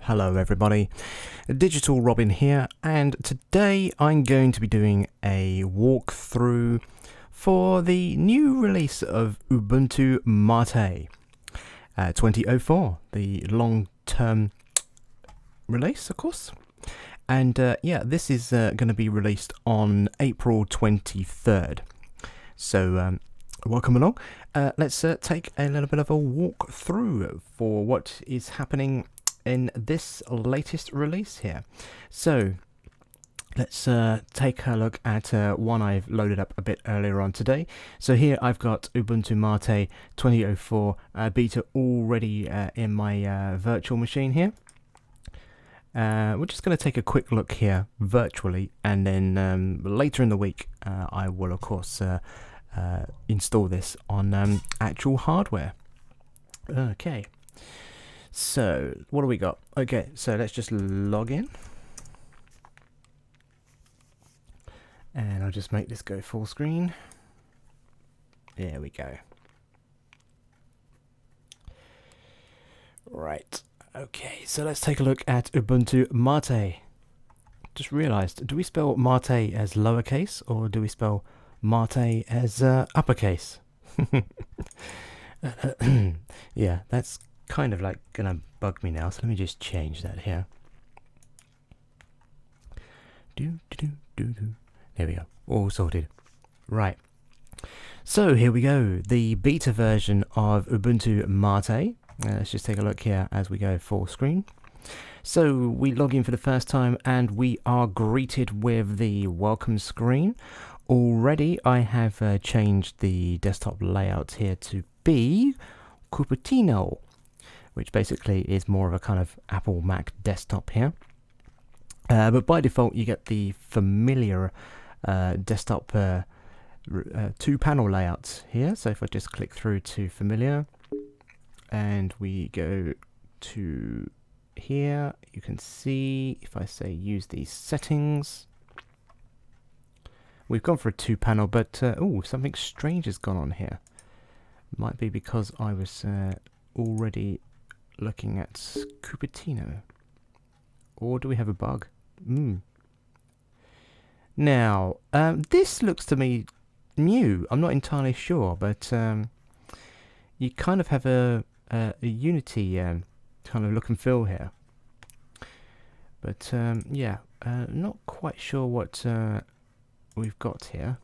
Hello everybody, Digital Robin here, and today I'm going to be doing a walkthrough for the new release of Ubuntu MATE 2004, the long-term release, of course. And yeah, this is going to be released on April 23rd. So welcome along. Let's take a little bit of a walk through for what is happening in this latest release here. So let's take a look at one I've loaded up a bit earlier on today. So here I've got Ubuntu MATE 2004 beta already in my virtual machine here. We're just going to take a quick look here virtually, and then later in the week I will of course install this on actual hardware. Okay. So, what do we got? Okay, so let's just log in. And I'll just make this go full screen. There we go. Right, okay, so let's take a look at Ubuntu MATE. Just realized, do we spell MATE as lowercase, or do we spell MATE as uppercase? Yeah, that's kind of like gonna bug me now, so let me just change that here. There we go, all sorted. Right, so here we go, the beta version of Ubuntu MATE. Let's just take a look here as we go full screen. So we log in for the first time and we are greeted with the welcome screen. Already I have changed the desktop layout here to be Cupertino, which basically is more of a kind of Apple Mac desktop here. But by default you get the familiar desktop two-panel layout here. So if I just click through to familiar and we go to here, you can see if I say use these settings, we've gone for a two-panel, but oh, something strange has gone on here. Might be because I was already looking at Cupertino, or do we have a bug? Now this looks to me new. I'm not entirely sure, but you kind of have a Unity kind of look and feel here, but yeah, not quite sure what we've got here.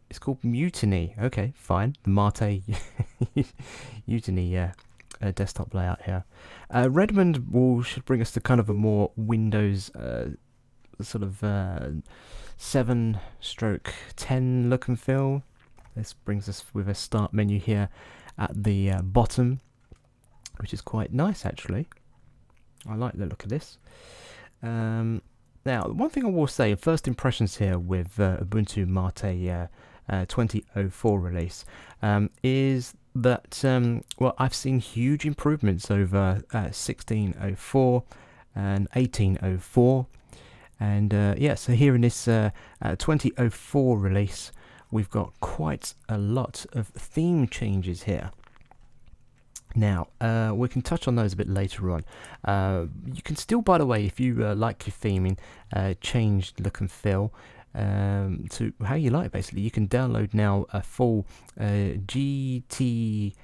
It's called Mutiny. Okay, fine. The MATE Mutiny desktop layout here. Redmond should bring us to kind of a more Windows sort of 7/10 look and feel. This brings us with a start menu here at the bottom, which is quite nice actually. I like the look of this. Now, one thing I will say, first impressions here with Ubuntu MATE 2004 release is that well, I've seen huge improvements over 1604 and 1804, and yeah, so here in this 2004 release we've got quite a lot of theme changes here. Now, we can touch on those a bit later on. You can still, by the way, if you like your theming, change look and feel to how you like. Basically, you can download now a full GTK2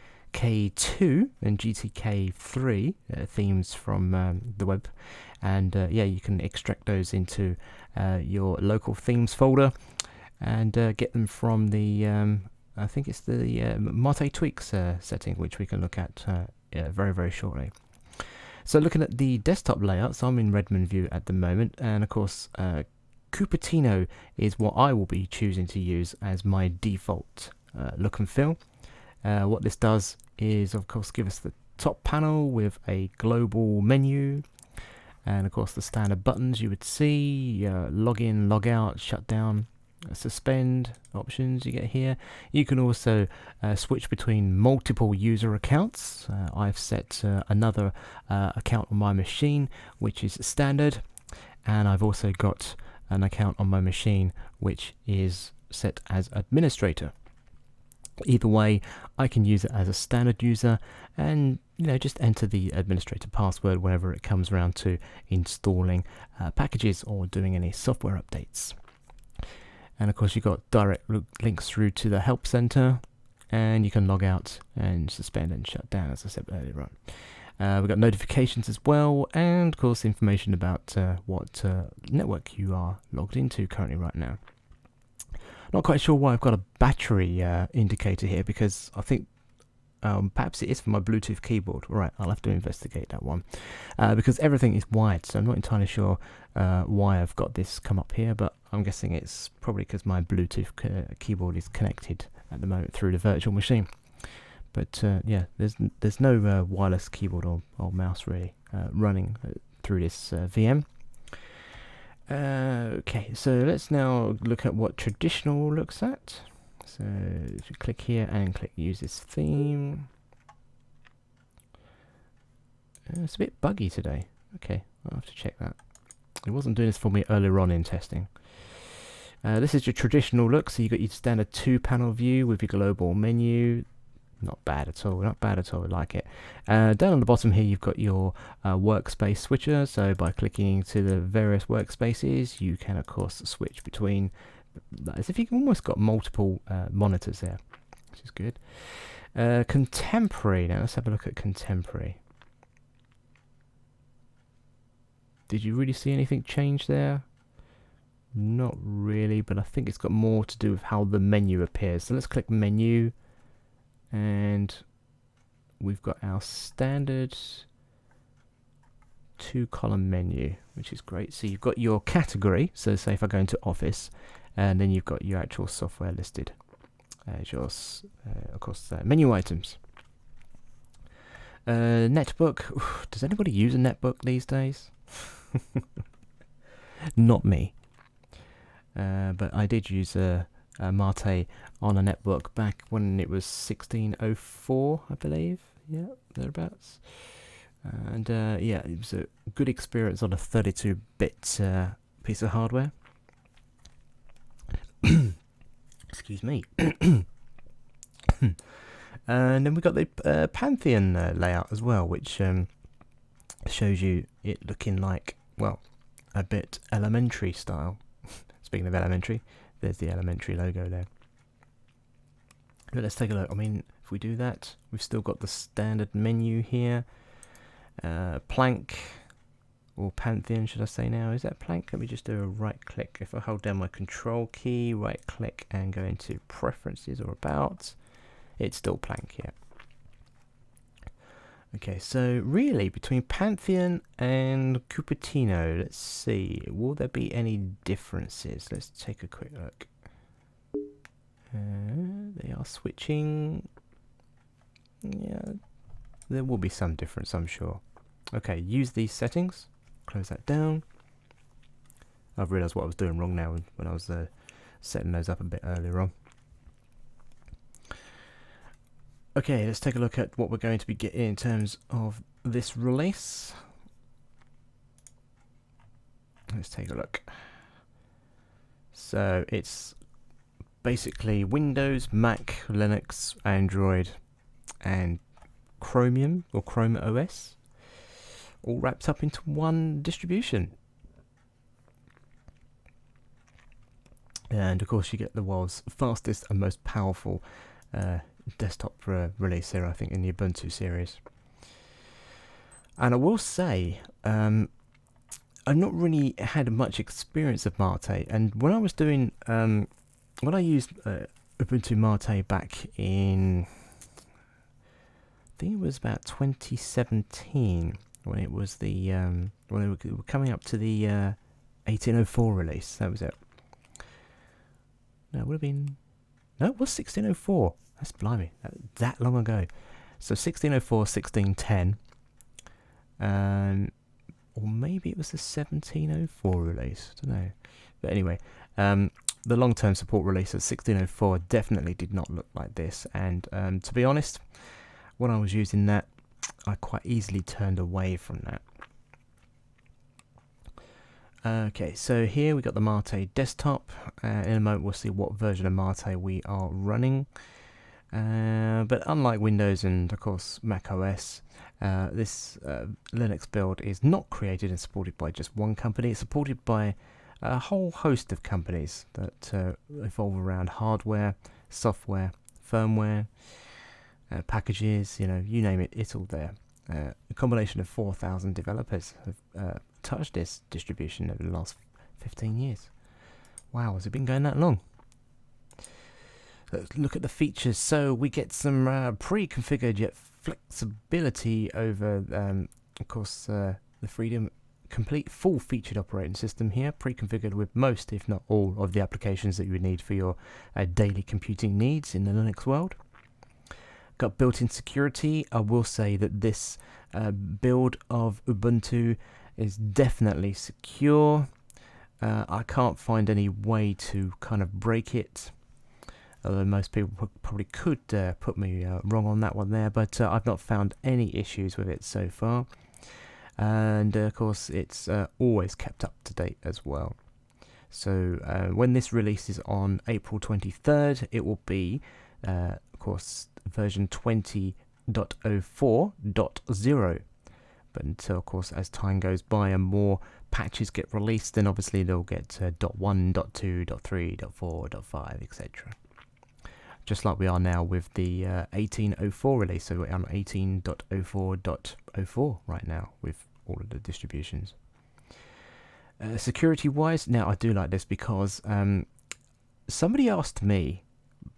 and GTK3 themes from the web, and yeah, you can extract those into your local themes folder and get them from the I think it's the MATE tweaks setting, which we can look at yeah, very, very shortly. So looking at the desktop layout, so I'm in Redmond view at the moment, and of course Cupertino is what I will be choosing to use as my default look and feel. What this does is of course give us the top panel with a global menu, and of course the standard buttons you would see, log in, log out, shut down, suspend options you get here. You can also switch between multiple user accounts. I've set another account on my machine which is standard, and I've also got an account on my machine which is set as administrator. Either way, I can use it as a standard user and just enter the administrator password whenever it comes around to installing packages or doing any software updates. And of course you've got direct links through to the help center, and you can log out and suspend and shut down, as I said earlier on. We've got notifications as well, and of course information about what network you are logged into currently right now. Not quite sure why I've got a battery indicator here, because I think perhaps it is for my Bluetooth keyboard. Right, I'll have to investigate that one, because everything is wired, so I'm not entirely sure why I've got this come up here, but I'm guessing it's probably because my Bluetooth keyboard is connected at the moment through the virtual machine. But yeah, there's no wireless keyboard or mouse really running through this VM. Okay, so let's now look at what traditional looks at. So if you click here and click use this theme, it's a bit buggy today. Okay, I'll have to check that. It wasn't doing this for me earlier on in testing. This is your traditional look, so you've got your standard 2-panel view with your global menu. Not bad at all, not bad at all, I like it. Down on the bottom here you've got your Workspace Switcher, so by clicking to the various workspaces you can of course switch between, as if you've almost got multiple monitors there, which is good. Contemporary, now let's have a look at Contemporary. Did you really see anything change there? Not really, but I think it's got more to do with how the menu appears. So let's click Menu, and we've got our standard 2-column menu, which is great. So you've got your category, so say if I go into Office, and then you've got your actual software listed as your, of course, menu items. Netbook, oof, does anybody use a netbook these days? Not me. But I did use a MATE on a netbook back when it was 1604, I believe. Yeah, thereabouts. And yeah, it was a good experience on a 32-bit piece of hardware. Excuse me. And then we got the Pantheon layout as well, which shows you it looking like, well, a bit elementary style. Speaking of elementary, there's the elementary logo there. But let's take a look. I mean, if we do that, we've still got the standard menu here. Plank, or Pantheon should I say now. Is that Plank? Let me just do a right click. If I hold down my control key, right click, and go into preferences or about, it's still Plank here. Okay, so really between Pantheon and Cupertino, let's see, will there be any differences? Let's take a quick look. They are switching. Yeah, there will be some difference, I'm sure. Okay, use these settings. Close that down. I've realised what I was doing wrong now when I was setting those up a bit earlier on. Okay, let's take a look at what we're going to be getting in terms of this release. Let's take a look. So it's basically Windows, Mac, Linux, Android, and Chromium or Chrome OS, all wrapped up into one distribution. And of course you get the world's fastest and most powerful desktop release here, I think, in the Ubuntu series. And I will say, I've not really had much experience of MATE, and when I was doing, when I used Ubuntu MATE back in, I think it was about 2017, when it was the, when we were coming up to the 1804 release, that was it. No, it would have been, no, it was 1604. That's blimey, that long ago. So 1604, 1610, or maybe it was the 1704 release, I don't know. But anyway, the long-term support release of 1604 definitely did not look like this, and to be honest, when I was using that, I quite easily turned away from that. Okay, so here we got the MATE desktop. In a moment we'll see what version of MATE we are running. But unlike Windows and of course Mac OS, this Linux build is not created and supported by just one company. It's supported by a whole host of companies that evolve around hardware, software, firmware, packages, you name it, it's all there. A combination of 4,000 developers have touched this distribution over the last 15 years. Wow, has it been going that long? Let's look at the features. So we get some pre-configured yet flexibility over, of course, the Freedom complete full-featured operating system here, pre-configured with most, if not all, of the applications that you would need for your daily computing needs in the Linux world. Got built-in security. I will say that this build of Ubuntu is definitely secure. I can't find any way to kind of break it, although most people probably could put me wrong on that one there, but I've not found any issues with it so far. And of course it's always kept up to date as well. So when this releases on April 23rd, it will be of course version 20.04.0. But until, of course, as time goes by and more patches get released, then obviously they'll get .1, .2, .3, .4, .5, etc. Just like we are now with the 18.04 release, so we're on 18.04.04 right now with all of the distributions. Security-wise, now I do like this because somebody asked me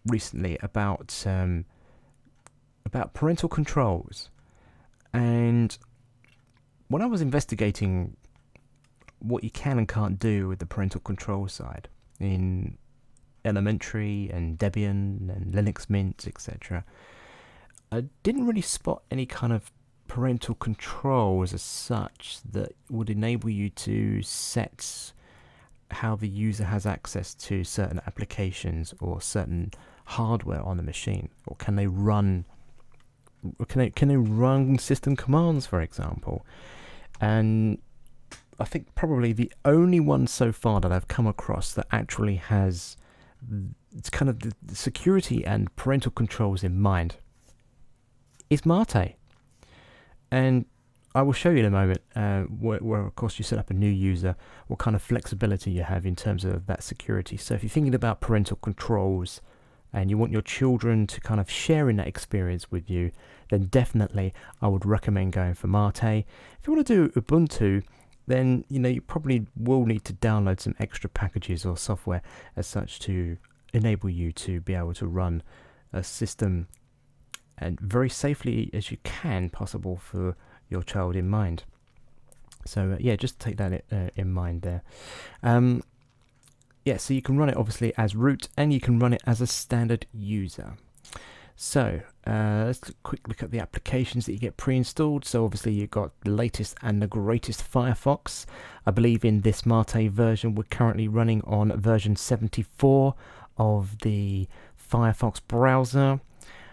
recently about parental controls, and when I was investigating what you can and can't do with the parental control side in Elementary and Debian and Linux Mint, etc., I didn't really spot any kind of parental controls as such that would enable you to set how the user has access to certain applications or certain hardware on the machine, or can they run system commands, for example. And I think probably the only one so far that I've come across that actually has it's kind of the security and parental controls in mind is MATE. And I will show you in a moment where of course you set up a new user, what kind of flexibility you have in terms of that security. So if you're thinking about parental controls and you want your children to kind of share in that experience with you, then definitely I would recommend going for MATE. If you want to do Ubuntu, then you probably will need to download some extra packages or software as such to enable you to be able to run a system and very safely as you can possible for your child in mind. So yeah, just take that in mind there. Yeah, so you can run it obviously as root and you can run it as a standard user. So let's quick look at the applications that you get pre-installed. So obviously you've got the latest and the greatest Firefox. I believe in this MATE version we're currently running on version 74 of the Firefox browser.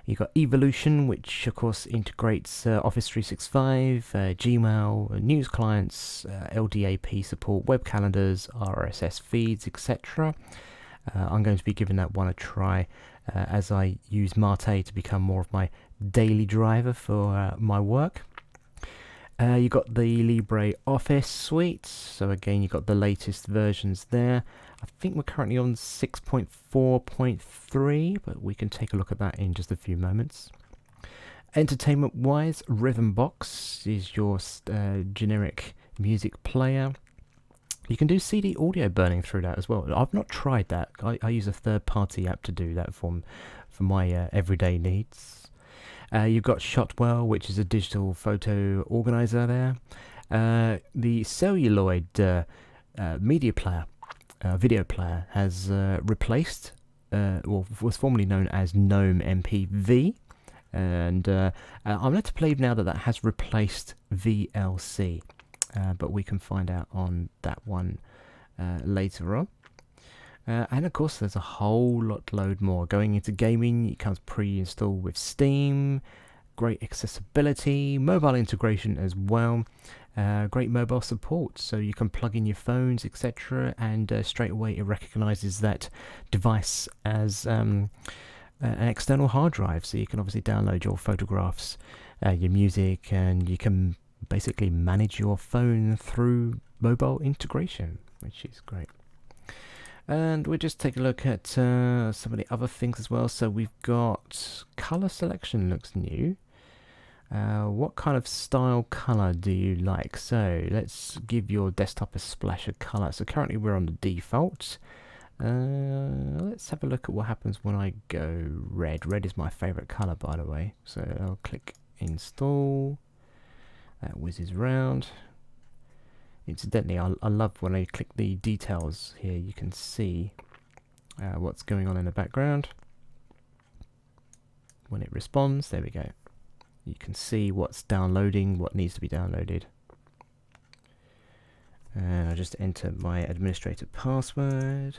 You've got Evolution, which of course integrates Office 365, Gmail, news clients, LDAP support, web calendars, RSS feeds, etc. I'm going to be giving that one a try as I use MATE to become more of my daily driver for my work. You've got the Libreoffice Suite, so again you've got the latest versions there. I think we're currently on 6.4.3, but we can take a look at that in just a few moments. Entertainment wise, Rhythmbox is your generic music player. You can do CD audio burning through that as well. I've not tried that. I use a third-party app to do that for my everyday needs. You've got Shotwell, which is a digital photo organizer there. The celluloid media player, video player, has replaced, or was formerly known as GNOME MPV. And I'm led to believe now that that has replaced VLC. But we can find out on that one later on. And of course there's a whole load more. Going into gaming, it comes pre-installed with Steam, great accessibility, mobile integration as well, great mobile support, so you can plug in your phones, etc., and straight away it recognizes that device as an external hard drive, so you can obviously download your photographs, your music, and you can basically manage your phone through mobile integration, which is great. And we'll just take a look at some of the other things as well. So we've got color selection looks new. What kind of style color do you like? So let's give your desktop a splash of color. So currently we're on the default. Let's have a look at what happens when I go red. Red is my favorite color, by the way. So I'll click install. That whizzes round. Incidentally, I love when I click the details here. You can see what's going on in the background. When it responds, there we go. You can see what's downloading, what needs to be downloaded. And I'll just enter my administrator password.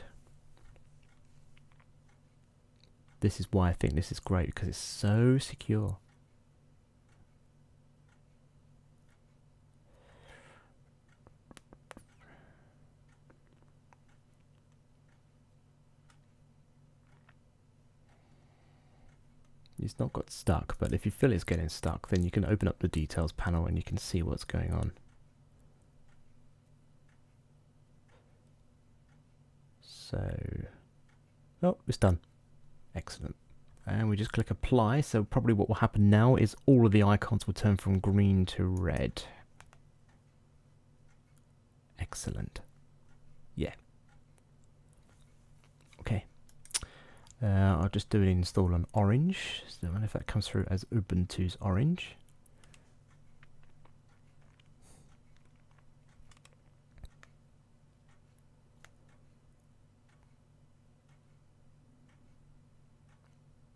This is why I think this is great, because it's so secure. It's not got stuck, but if you feel it's getting stuck, then you can open up the details panel and you can see what's going on. So, oh, it's done. Excellent. And we just click apply. So probably what will happen now is all of the icons will turn from green to red. Excellent. Yeah. Okay. I'll just do an install on orange. So I wonder if that comes through as Ubuntu's orange.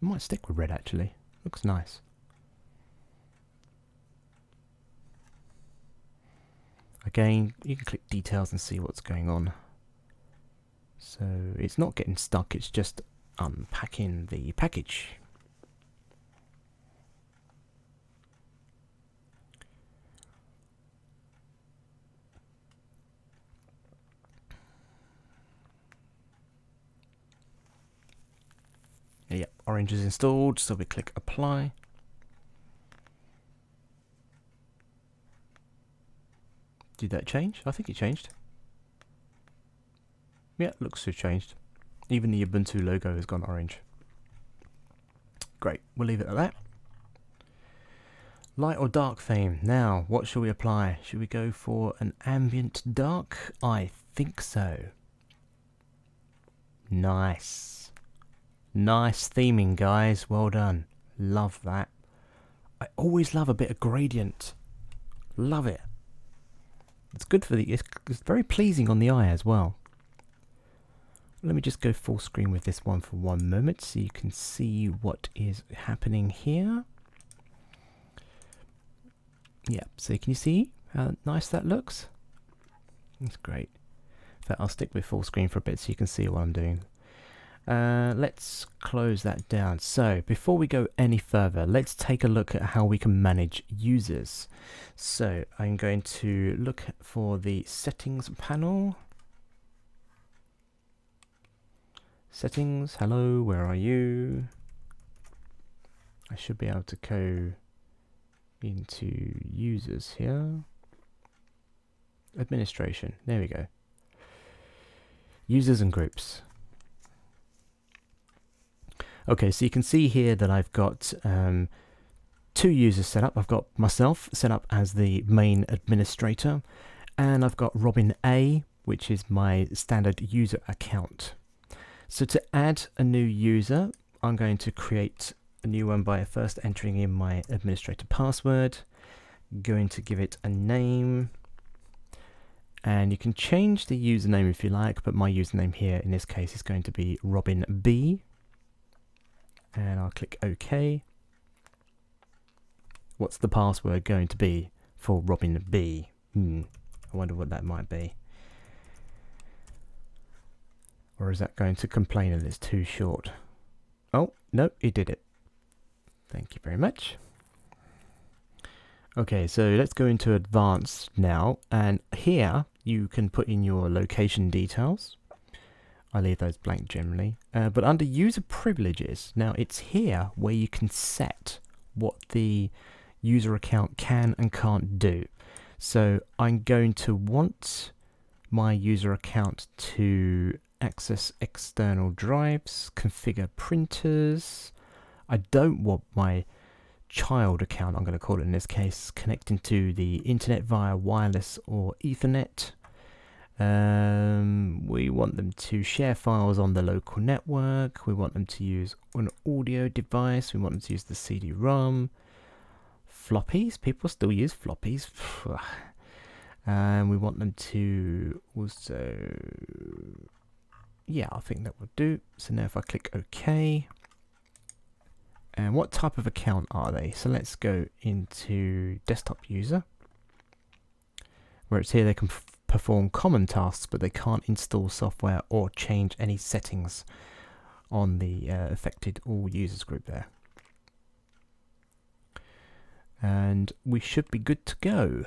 I might stick with red actually. Looks nice. Again, you can click details and see what's going on. So it's not getting stuck, it's just unpacking the package. Yep, orange is installed, so we click apply. Did that change? I think it changed. Yeah, looks to have changed. Even the Ubuntu logo has gone orange. Great, we'll leave it at that. Light or dark theme. Now, what shall we apply? Should we go for an ambient dark? I think so. Nice. Nice theming, guys. Well done. Love that. I always love a bit of gradient. Love it. It's good for the... It's very pleasing on the eye as well. Let me just go full screen with this one for one moment so you can see what is happening here. Yeah, so can you see how nice that looks? That's great. In fact, I'll stick with full screen for a bit so you can see what I'm doing. Let's close that down. So before we go any further, let's take a look at how we can manage users. So I'm going to look for the settings panel. Settings, hello, where are you? I should be able to go into users here. Administration, there we go. Users and groups. Okay, so you can see here that I've got two users set up. I've got myself set up as the main administrator, and I've got Robin A, which is my standard user account. So to add a new user, I'm going to create a new one by first entering in my administrator password. Going to give it a name, and you can change the username if you like, but my username here in this case is going to be Robin B. And I'll click OK. What's the password going to be for Robin B? I wonder what that might be. Or is that going to complain that it's too short? Oh, no, it did it. Thank you very much. Okay, so let's go into advanced now. And here you can put in your location details. I leave those blank generally. But under user privileges, now it's here where you can set what the user account can and can't do. So I'm going to want my user account to access external drives, configure printers. I don't want my child account, I'm going to call it in this case, connecting to the internet via wireless or Ethernet. We want them to share files on the local network. We want them to use an audio device. We want them to use the CD-ROM. Floppies, people still use floppies. And we want them to also, yeah, I think that will do. So now if I click OK, and what type of account are they? So let's go into desktop user, where it's here they can perform common tasks, but they can't install software or change any settings on the affected all users group there. And we should be good to go.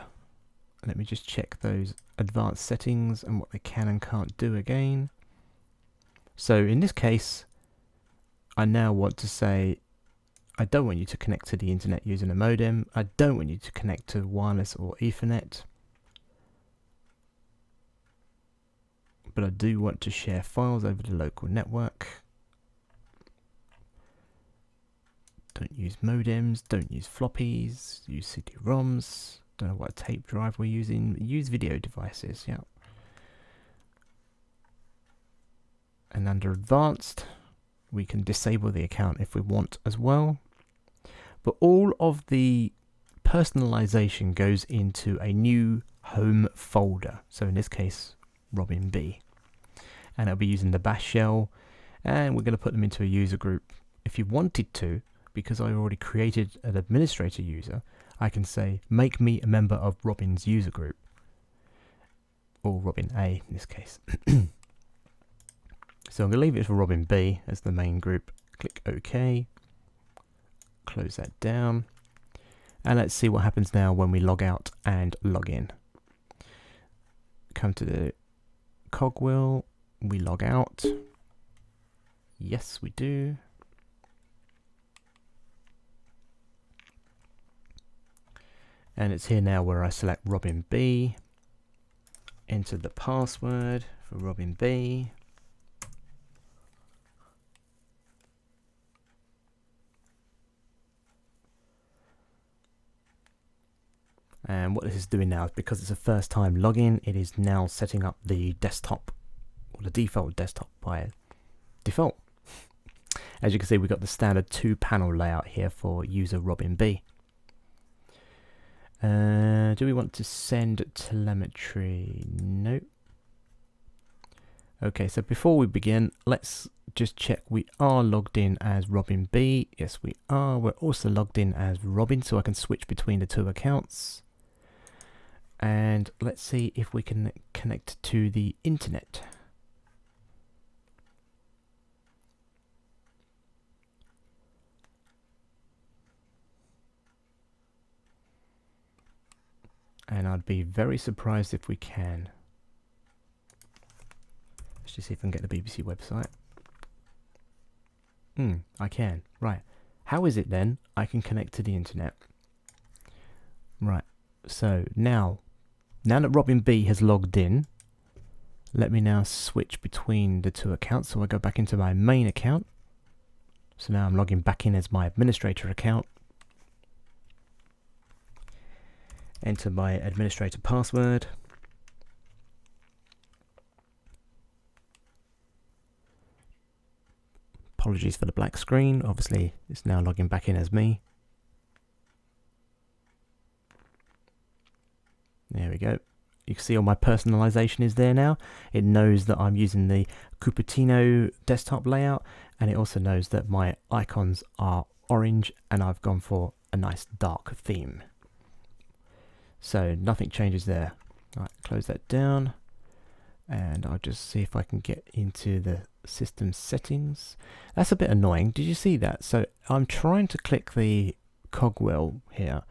Let me just check those advanced settings and what they can and can't do again. So in this case, I now want to say, I don't want you to connect to the internet using a modem. I don't want you to connect to wireless or Ethernet. But I do want to share files over the local network. Don't use modems, don't use floppies, use CD-ROMs. Don't know what tape drive we're using. Use video devices, yeah. And under advanced, we can disable the account if we want as well. But all of the personalization goes into a new home folder. So in this case, Robin B. And it'll be using the bash shell, and we're going to put them into a user group. If you wanted to, because I already created an administrator user, I can say make me a member of Robin's user group, or Robin A in this case. So I'm going to leave it for Robin B as the main group. Click OK, close that down, and let's see what happens now when we log out and log in. Come to the cogwheel, we log out. Yes, we do. And it's here now where I select Robin B, enter the password for Robin B. And what this is doing now is, because it's a first time login, it is now setting up the desktop, or the default desktop by default. As you can see, we've got the standard 2-panel layout here for user Robin B. Do we want to send telemetry? No. Okay, so before we begin, let's just check we are logged in as Robin B. Yes, we are. We're also logged in as Robin, so I can switch between the two accounts. And let's see if we can connect to the internet. And I'd be very surprised if we can. Let's just see if I can get the BBC website. I can. Right. How is it then I can connect to the internet? Right. So now that Robin B has logged in, let me now switch between the two accounts. So I go back into my main account. So now I'm logging back in as my administrator account. Enter my administrator password. Apologies for the black screen. Obviously, it's now logging back in as me. There we go. You can see all my personalization is there now. It knows that I'm using the Cupertino desktop layout, and it also knows that my icons are orange, and I've gone for a nice dark theme. So nothing changes there. Right, close that down, and I'll just see if I can get into the system settings. That's a bit annoying. Did you see that? So I'm trying to click the cogwheel here,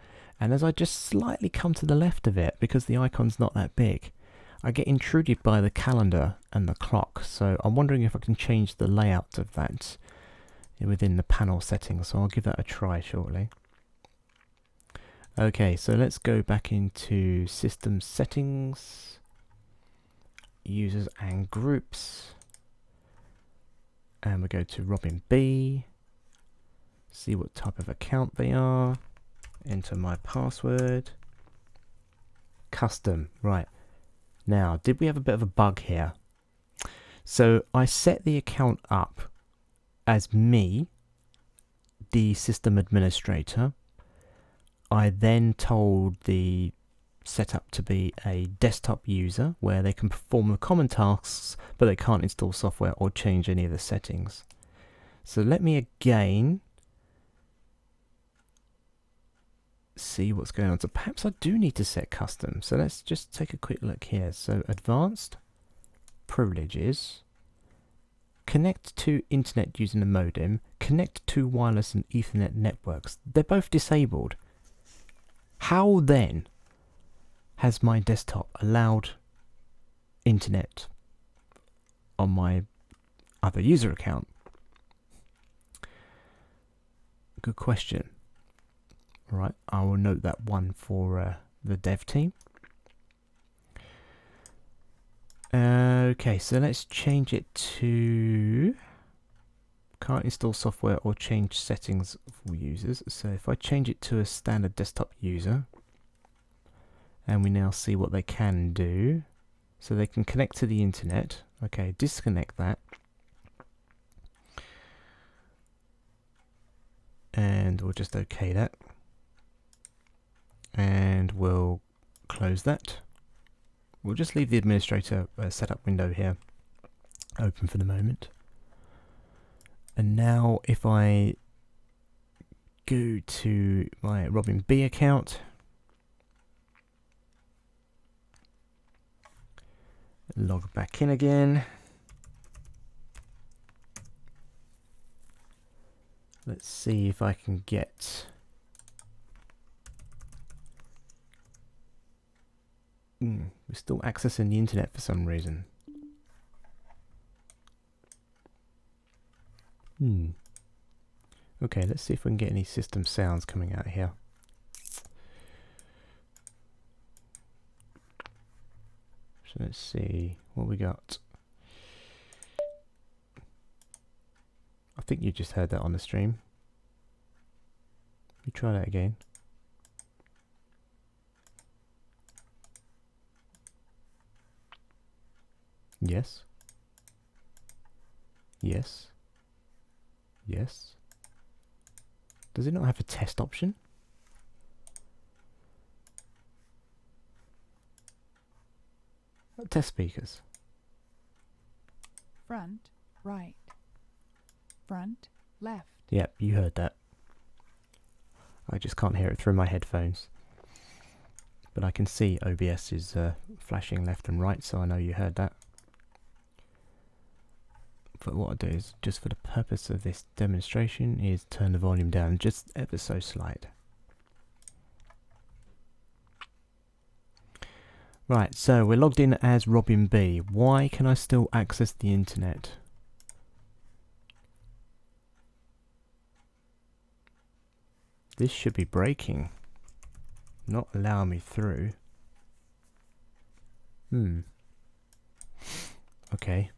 and as I just slightly come to the left of it, because the icon's not that big, I get intruded by the calendar and the clock, so I'm wondering if I can change the layout of that within the panel settings, so I'll give that a try shortly. Okay, so let's go back into System Settings, Users and Groups, and we go to Robin B, see what type of account they are, enter my password, custom, right. Now, did we have a bit of a bug here? So I set the account up as me, the system administrator. I then told the setup to be a desktop user where they can perform the common tasks, but they can't install software or change any of the settings. So let me again see what's going on. So perhaps I do need to set custom. So let's just take a quick look here. So advanced privileges, connect to internet using a modem, connect to wireless and Ethernet networks. They're both disabled. How then has my desktop allowed internet on my other user account? Good question. All right, I will note that one for the dev team. Okay, so let's change it to can't install software or change settings for users. So if I change it to a standard desktop user, and we now see what they can do. So they can connect to the internet. Okay, disconnect that. And we'll just OK that. And we'll close that. We'll just leave the administrator setup window here open for the moment. And now if I go to my Robin B account, log back in again. Let's see if I can get we're still accessing the internet for some reason. Okay, let's see if we can get any system sounds coming out here. So let's see what we got. I think you just heard that on the stream. Let me try that again. Yes. Yes. Yes. Does it not have a test option? Test speakers. Front, right. Front, left. Yep, you heard that. I just can't hear it through my headphones. But I can see OBS is flashing left and right, so I know you heard that. But what I'll do is, just for the purpose of this demonstration, is turn the volume down just ever so slight. Right, so we're logged in as Robin B. Why can I still access the internet? This should be breaking, not allow me through. Okay.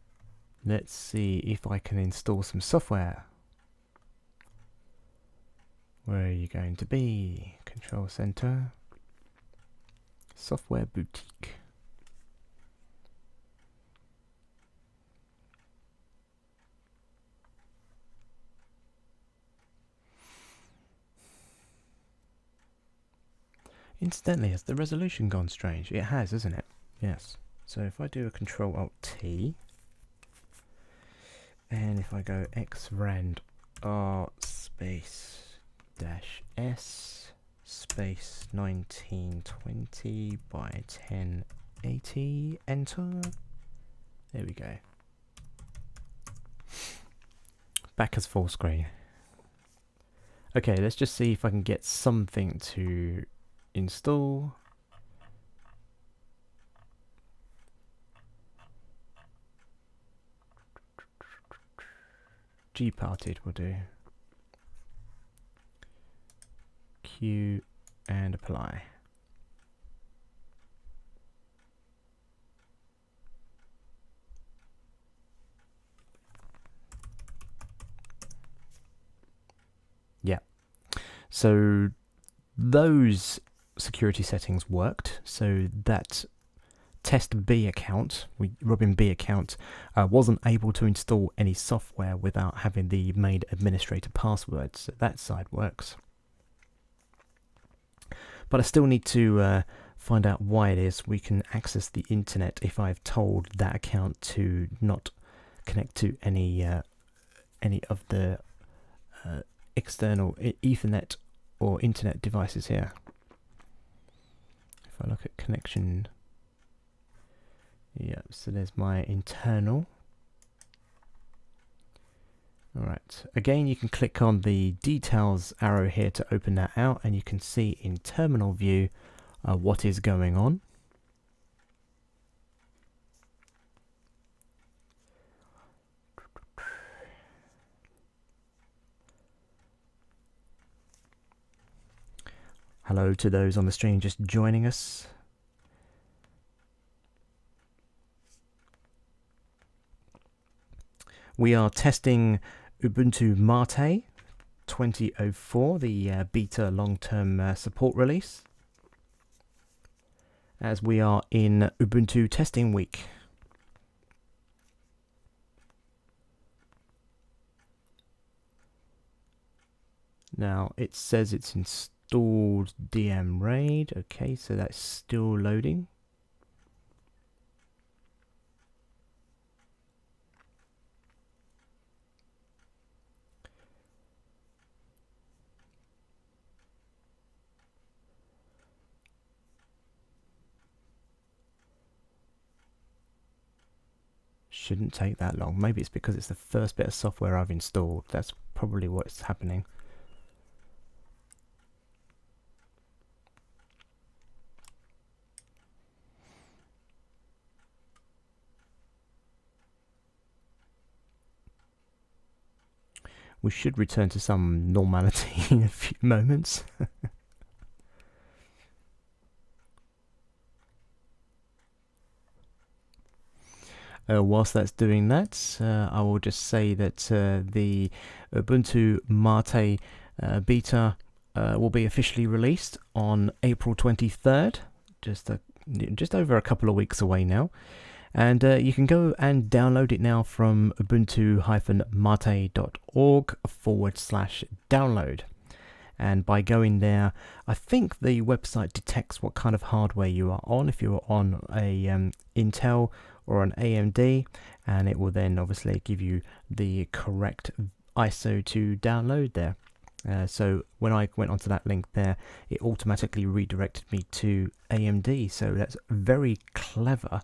Let's see if I can install some software. Where are you going to be? Control Center. Software Boutique. Incidentally, has the resolution gone strange? It has, isn't it? Yes. So if I do a Control Alt T, and if I go xrand r space dash s space 1920 by 1080, enter. There we go. Back as full screen. Okay, let's just see if I can get something to install. Gparted will do. Q and apply. Yeah. So those security settings worked. So that test B account, Robin B account, wasn't able to install any software without having the made administrator password. So that side works. But I still need to find out why it is we can access the internet if I've told that account to not connect to any of the external Ethernet or internet devices here. If I look at connection, yeah, so there's my internal. Alright, again you can click on the details arrow here to open that out, and you can see in terminal view what is going on. Hello to those on the stream just joining us. We are testing Ubuntu MATE 2004, the beta long-term support release, as we are in Ubuntu testing week. Now it says it's installed DM RAID. Okay, so that's still loading. Shouldn't take that long. Maybe it's because it's the first bit of software I've installed. That's probably what's happening. We should return to some normality in a few moments. Whilst that's doing that, I will just say that the Ubuntu MATE beta will be officially released on April 23rd, just over a couple of weeks away now. And you can go and download it now from ubuntu-mate.org/download. And by going there, I think the website detects what kind of hardware you are on, if you're on a Intel or an AMD, and it will then obviously give you the correct ISO to download there. So when I went onto that link there, it automatically redirected me to AMD. So that's very clever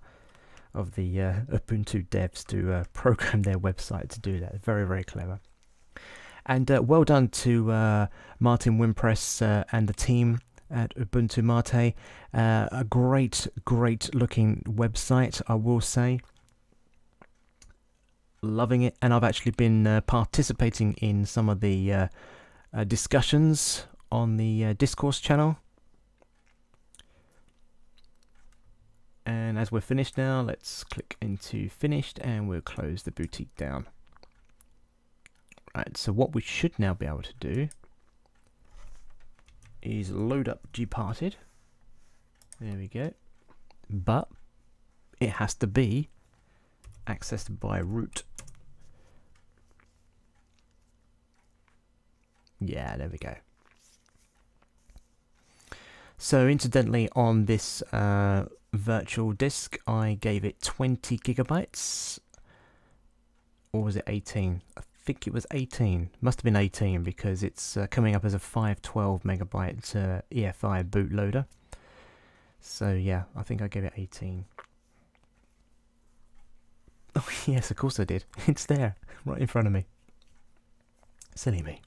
of the Ubuntu devs to program their website to do that. Very, very clever. And well done to Martin Wimpress and the team at Ubuntu MATE. A great looking website, I will say. Loving it, and I've actually been participating in some of the discussions on the discourse channel. And as we're finished now, let's click into finished and we'll close the boutique down. Right, so what we should now be able to do is load up Gparted. There we go. But it has to be accessed by root. Yeah, there we go. So incidentally, on this virtual disk, I gave it 20 gigabytes. Or was it 18? I think it was 18. Must have been 18 because it's coming up as a 512 megabyte EFI bootloader. So yeah, I think I gave it 18. Oh yes, of course I did. It's there, right in front of me. Silly me.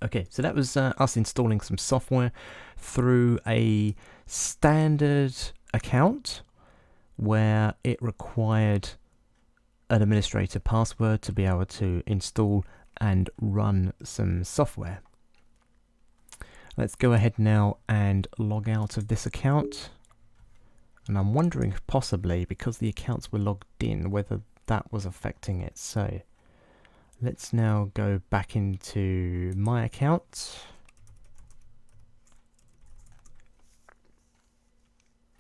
Okay, so that was us installing some software through a standard account where it required an administrator password to be able to install and run some software. Let's go ahead now and log out of this account. And I'm wondering if possibly, because the accounts were logged in, whether that was affecting it. So let's now go back into my account.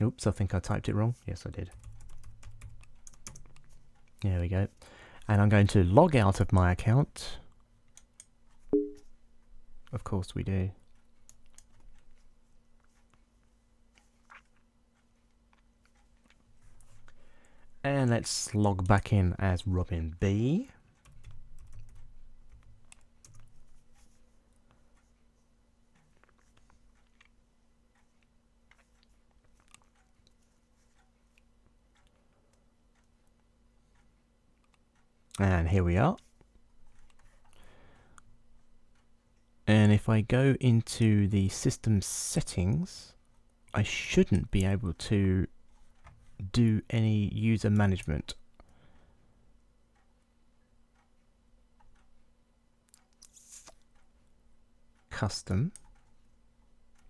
Oops, I think I typed it wrong. Yes, I did. There we go. And I'm going to log out of my account. Of course we do. And let's log back in as Robin B. And here we are. And if I go into the system settings, I shouldn't be able to do any user management. Custom.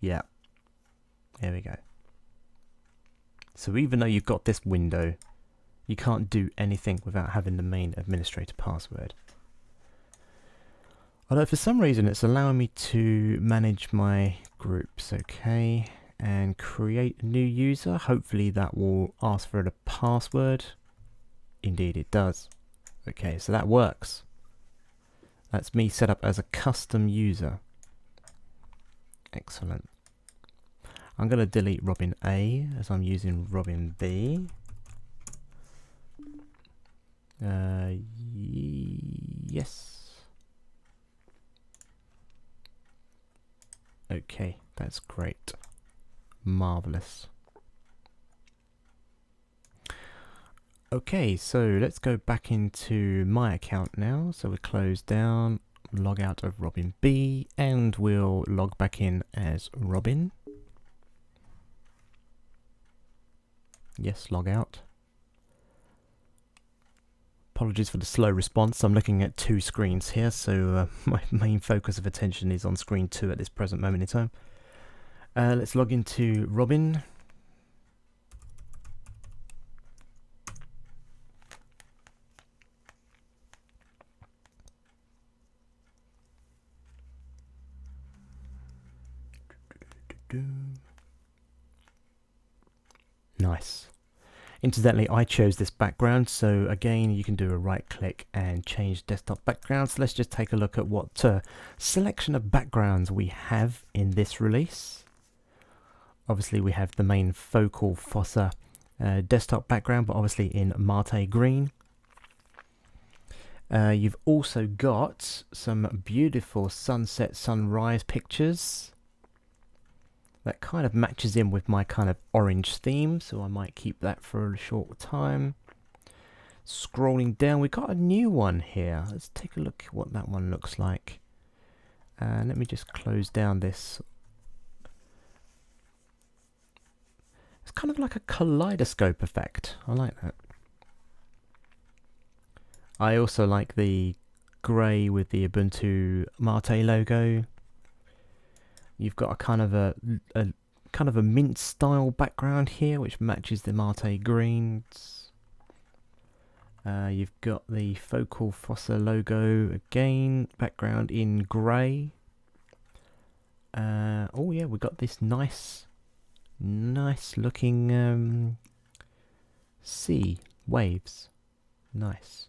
Yeah. There we go. So even though you've got this window, you can't do anything without having the main administrator password. Although for some reason it's allowing me to manage my groups, okay, and create a new user. Hopefully that will ask for a password. Indeed it does. Okay, so that works. That's me set up as a custom user. Excellent. I'm going to delete Robin A as I'm using Robin B. Yes. Okay, that's great. Marvelous. Okay, so let's go back into my account now. So we close down, log out of Robin B, and we'll log back in as Robin. Yes, log out. Apologies for the slow response. I'm looking at two screens here, so my main focus of attention is on screen 2 at this present moment in time. Let's log into Robin. Nice. Incidentally, I chose this background, so again you can do a right click and change desktop background. So let's just take a look at what selection of backgrounds we have in this release. Obviously we have the main focal fossa desktop background, but obviously in Mate green. You've also got some beautiful sunset sunrise pictures. That kind of matches in with my kind of orange theme, so I might keep that for a short time. Scrolling down, we've got a new one here. Let's take a look at what that one looks like. Let me just close down this. It's kind of like a kaleidoscope effect. I like that. I also like the grey with the Ubuntu MATE logo. You've got a kind of a mint style background here, which matches the Mate greens. You've got the focal fossa logo again, background in grey. Oh yeah, we've got this nice looking sea waves. Nice.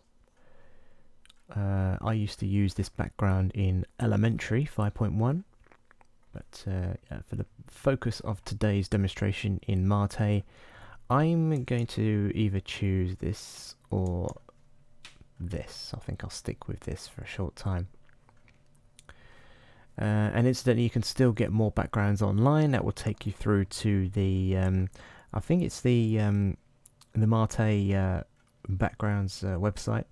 I used to use this background in Elementary 5.1. But for the focus of today's demonstration in Mate, I'm going to either choose this or this. I think I'll stick with this for a short time. And incidentally, you can still get more backgrounds online. That will take you through to the, I think it's the Mate backgrounds website.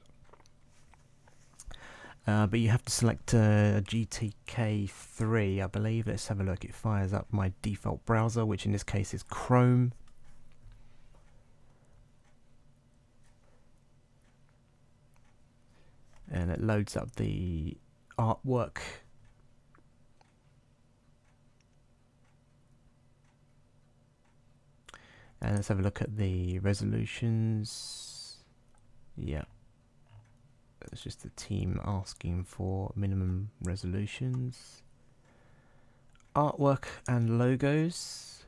But you have to select GTK3, I believe. Let's have a look. It fires up my default browser, which in this case is Chrome. it loads up the artwork. And let's have a look at the resolutions. Yeah. It's just the team asking for minimum resolutions. Artwork and logos.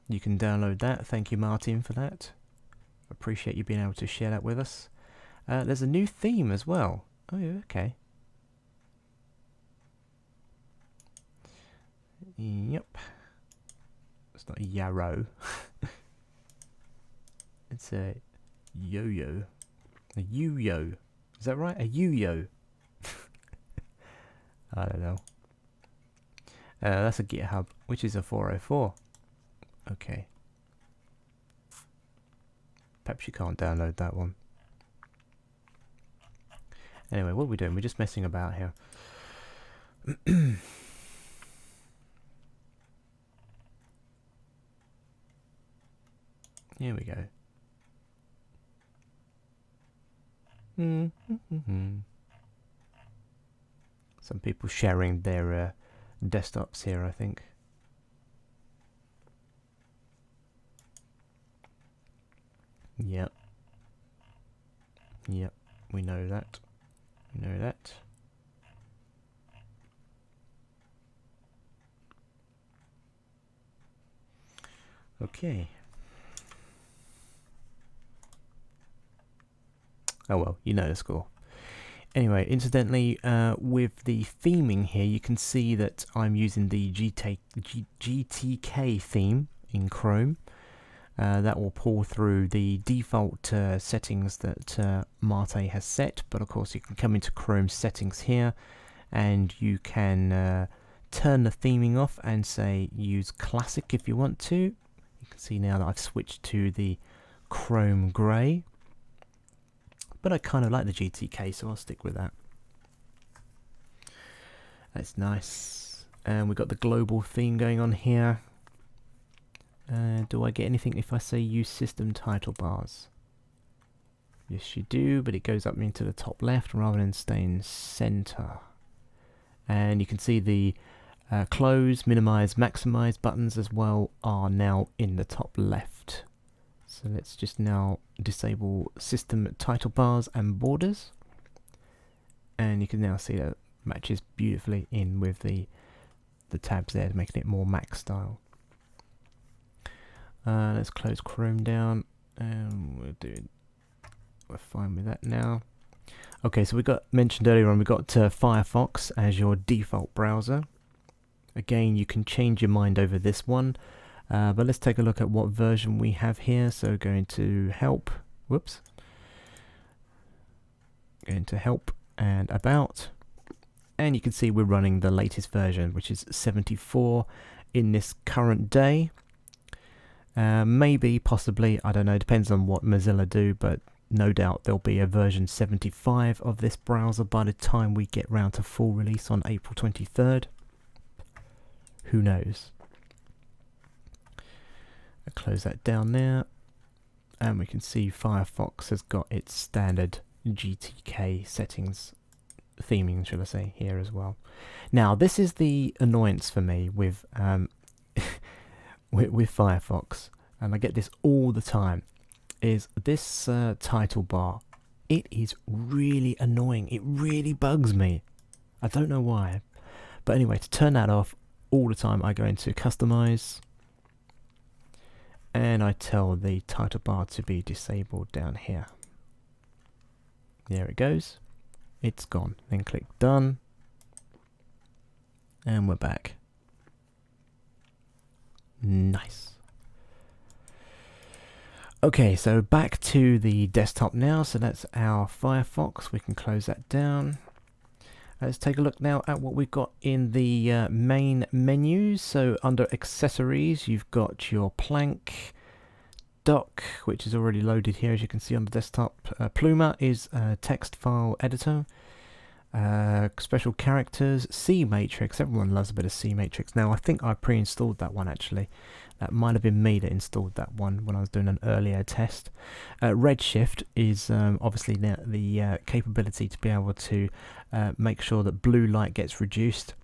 You can download that. Thank you, Martin, for that. Appreciate you being able to share that with us. There's a new theme as well. Oh, yeah, okay. Yep. It's not a yarrow. It's a yo-yo. A yo-yo. Is that right? A yo-yo. I don't know. That's a GitHub, which is a 404. Okay. Perhaps you can't download that one. Anyway, what are we doing? We're just messing about here. Here we go. Some people sharing their desktops here, I think. Yep. Yep, we know that. We know that. Okay. Oh well, you know the score. Anyway, incidentally, with the theming here, you can see that I'm using the GTK theme in Chrome. That will pull through the default settings that MATE has set, but of course you can come into Chrome settings here and you can turn the theming off and say use classic if you want to. You can see now that I've switched to the Chrome grey, but I kind of like the GTK, so I'll stick with that. That's nice. And we've got the global theme going on here. Do I get anything if I say use system title bars? Yes, you do, but it goes up into the top left rather than staying center. And you can see the close, minimize, maximize buttons as well are now in the top left. So let's just now disable system title bars and borders. And you can now see that it matches beautifully in with the tabs there, making it more Mac style. Let's close Chrome down, and we're fine with that now. Okay, so we got mentioned earlier on, we got Firefox as your default browser. Again, you can change your mind over this one, but let's take a look at what version we have here. So going to help, whoops, going to help and about, and you can see we're running the latest version, which is 74 in this current day. Maybe, possibly, I don't know, depends on what Mozilla do, but no doubt there'll be a version 75 of this browser by the time we get round to full release on April 23rd. Who knows? I'll close that down there, and we can see Firefox has got its standard GTK settings, theming, shall I say, here as well. Now, this is the annoyance for me with with Firefox, and I get this all the time, is this title bar. It is really annoying. It really bugs me. I don't know why. But anyway, to turn that off all the time, I go into Customize, and I tell the title bar to be disabled down here. There it goes. It's gone. Then click Done, and we're back. Nice. Okay, so back to the desktop now. So that's our Firefox. We can close that down. Let's take a look now at what we've got in the main menus. So under accessories, you've got your plank, dock, which is already loaded here, as you can see on the desktop. Pluma is a text file editor. Special characters, C matrix. Everyone loves a bit of C matrix. Now I think I pre-installed that one actually. That might have been me that installed that one when I was doing an earlier test. Redshift is obviously the capability to be able to make sure that blue light gets reduced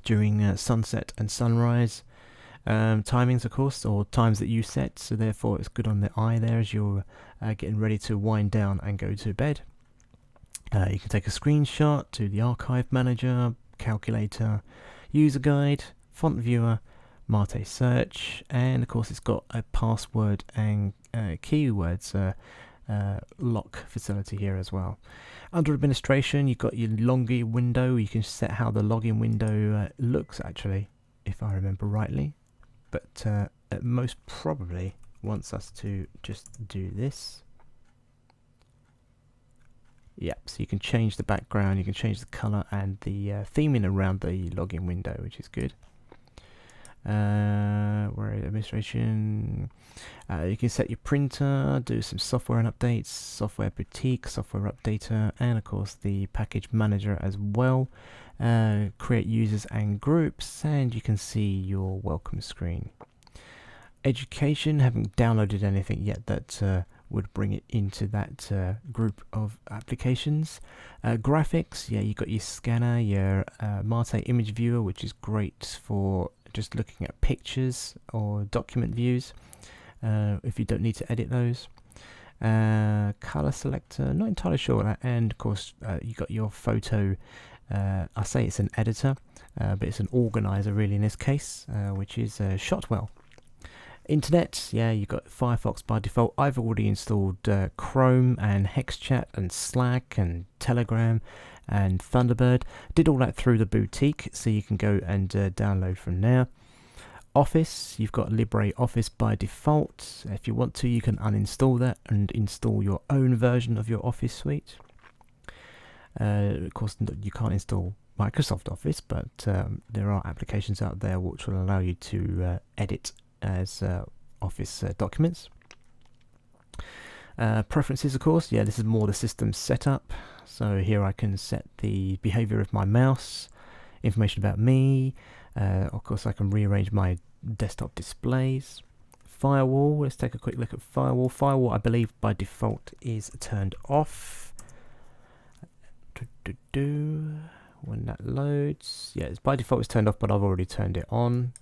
during sunset and sunrise. Timings, of course, or times that you set, so therefore it's good on the eye there as you're getting ready to wind down and go to bed. You can take a screenshot to the archive manager, calculator, user guide, font viewer, Mate search, and of course it's got a password and keywords lock facility here as well. Under administration, you've got your login window. You can set how the login window looks actually, if I remember rightly, but it most probably wants us to just do this. Yep, so you can change the background, you can change the color and the theming around the login window, which is good. Where is administration? You can set your printer, do some software and updates, software boutique, software updater, and of course the package manager as well. Create users and groups, and you can see your welcome screen. Education, haven't downloaded anything yet that would bring it into that group of applications. Graphics, yeah, you've got your scanner, your Mate image viewer, which is great for just looking at pictures or document views if you don't need to edit those. Color selector, not entirely sure what that, and of course you got your photo. I say it's an editor, but it's an organizer really in this case, which is Shotwell. Internet, yeah, you've got Firefox by default. I've already installed Chrome and HexChat and Slack and Telegram and Thunderbird. Did all that through the boutique, so you can go and download from there. Office, you've got Libreoffice by default. If you want to, you can uninstall that and install your own version of your Office suite. Of course, you can't install Microsoft Office, but there are applications out there which will allow you to edit as Office documents. Preferences, of course, yeah, this is more the system setup. So here I can set the behavior of my mouse, information about me. Of course, I can rearrange my desktop displays. Firewall, let's take a quick look at Firewall. Firewall, I believe by default is turned off. When that loads, yeah, it's by default it's turned off, but I've already turned it on.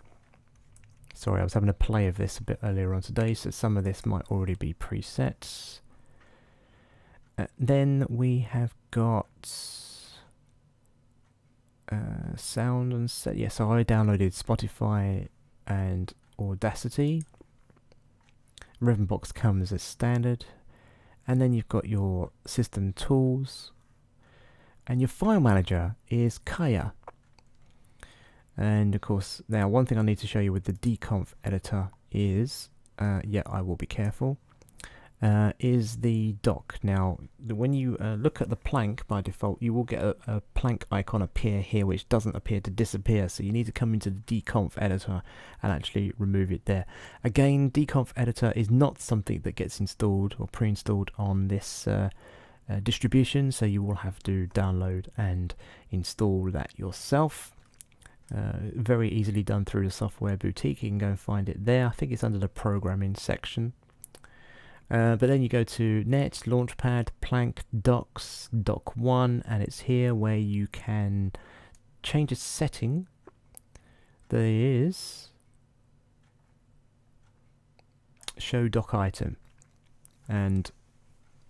Sorry, I was having a play of this a bit earlier on today, so some of this might already be presets. Then we have got sound and set. Yeah, so I downloaded Spotify and Audacity. Rhythmbox comes as standard. And then you've got your system tools. And your file manager is Kaya. And of course, now one thing I need to show you with the Decomp Editor is, yeah, I will be careful, is the dock. Now, when you look at the plank by default, you will get a plank icon appear here, which doesn't appear to disappear. So you need to come into the Decomp Editor and actually remove it there. Again, Decomp Editor is not something that gets installed or pre-installed on this distribution, so you will have to download and install that yourself. Very easily done through the software boutique. You can go and find it there. I think it's under the programming section. But then you go to Net, Launchpad, Plank, Docs, Dock 1, and it's here where you can change a setting. There is Show Dock Item, and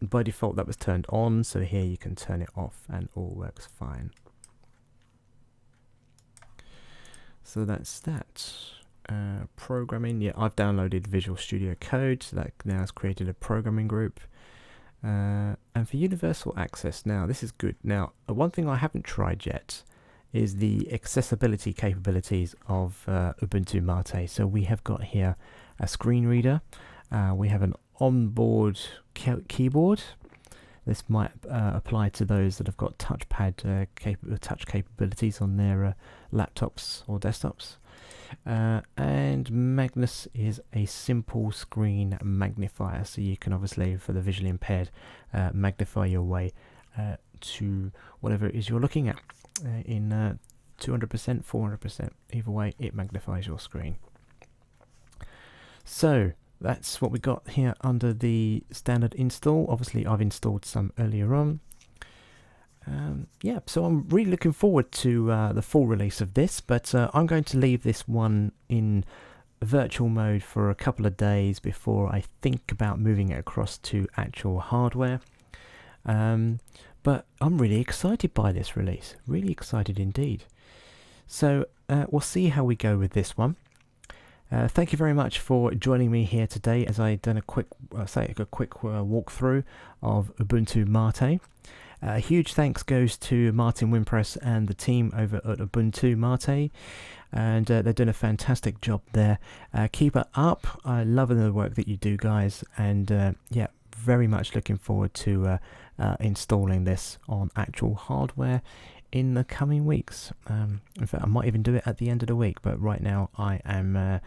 by default that was turned on, so here you can turn it off and all works fine. So that's that. Programming, yeah, I've downloaded Visual Studio Code, so that now has created a programming group. And for universal access, now this is good. Now, one thing I haven't tried yet is the accessibility capabilities of Ubuntu MATE. So we have got here a screen reader. We have an onboard keyboard. This might apply to those that have got touchpad touch capabilities on their laptops or desktops. And Magnus is a simple screen magnifier, so you can obviously, for the visually impaired, magnify your way to whatever it is you're looking at in 200%, 400%. Either way, it magnifies your screen. So that's what we got here under the standard install. Obviously, I've installed some earlier on. Yeah, so I'm really looking forward to the full release of this, but I'm going to leave this one in virtual mode for a couple of days before I think about moving it across to actual hardware. But I'm really excited by this release, really excited indeed. So we'll see how we go with this one. Thank you very much for joining me here today as I've done a quick walkthrough of Ubuntu MATE. A huge thanks goes to Martin Wimpress and the team over at Ubuntu MATE, and they're doing a fantastic job there. Keep it up. I love the work that you do, guys, and yeah, very much looking forward to installing this on actual hardware in the coming weeks. In fact, I might even do it at the end of the week, but right now I am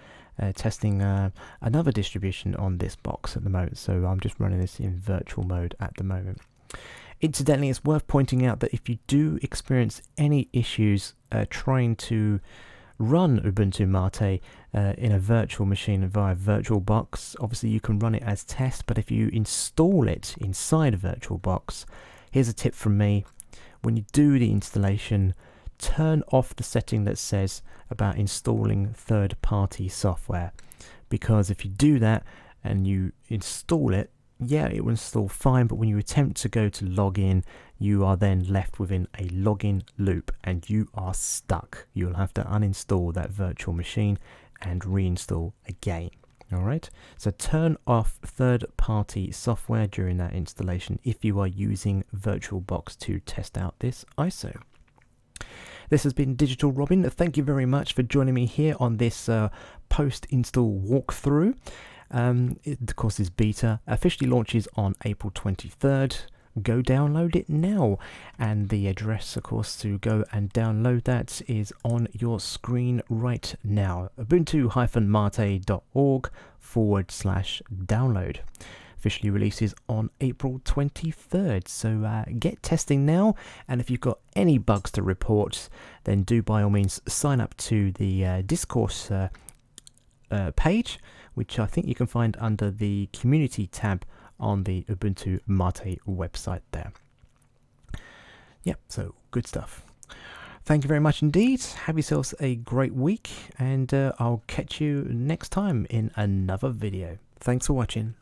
testing another distribution on this box at the moment, so I'm just running this in virtual mode at the moment. Incidentally, it's worth pointing out that if you do experience any issues trying to run Ubuntu MATE in a virtual machine via VirtualBox, obviously you can run it as test, but if you install it inside a VirtualBox, here's a tip from me. When you do the installation, turn off the setting that says about installing third-party software, because if you do that and you install it, yeah, it will install fine, but when you attempt to go to log in, you are then left within a login loop and you are stuck. You'll have to uninstall that virtual machine and reinstall again. Alright, so turn off third-party software during that installation if you are using VirtualBox to test out this ISO. This has been Digital Robin. Thank you very much for joining me here on this post-install walkthrough. It, of course, is beta. Officially launches on April 23rd. Go download it now. And the address, of course, to go and download that is on your screen right now. ubuntu-mate.org/download. Officially releases on April 23rd. So get testing now. And if you've got any bugs to report, then do by all means sign up to the discourse page, which I think you can find under the community tab on the Ubuntu MATE website there. Yep, so good stuff. Thank you very much indeed. Have yourselves a great week, and I'll catch you next time in another video. Thanks for watching.